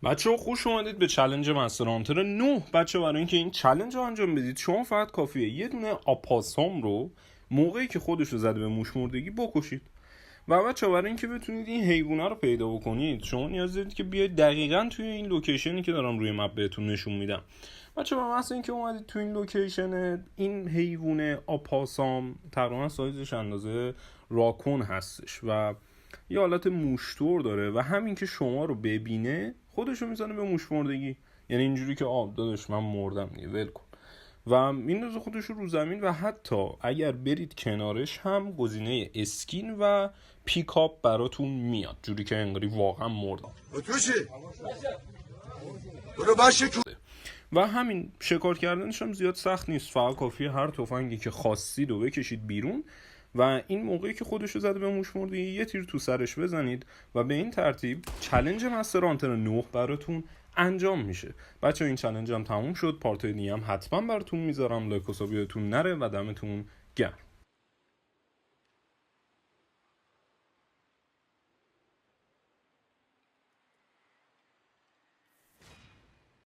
بچه‌ها خوش اومدید به چالش مستر هانتر 9. بچه برای اینکه این چالش رو انجام بدید شما فقط کافیه یه دونه آپاسام رو موقعی که خودش رو زده به موش مردگی بکشید. و بچه برای اینکه بتونید این حیوانه رو پیدا بکنید شما نیاز دارید که بیاید دقیقاً توی این لوکیشنی که دارم روی مپ بهتون نشون میدم. بچه با محض اینکه اومدید توی این لوکیشن، این حیوان آپاسام تقریبا سایزش اندازه راکون هستش و یه حالت موشتور داره و همین که شما رو ببینه خودشو میزنه به موش مردگی. یعنی اینجوری که داداش من مردم دیگه ول کن و میندازه خودش رو زمین و حتی اگر برید کنارش هم گزینه اسکین و پیکاپ براتون میاد، جوری که انگاری واقعا مردم. و همین شکار کردنش هم زیاد سخت نیست، فقط کافیه هر تفنگی که خواستید رو بکشید بیرون و این موقعی که خودشو زده به موش مردگی یه تیر تو سرش بزنید و به این ترتیب چالش مستر هانتر 9 براتون انجام میشه. بچه این چالش هم تموم شد، پارت دیگه هم حتما براتون میذارم، لایک و سابسکرایبتون نره و دمتون گرم.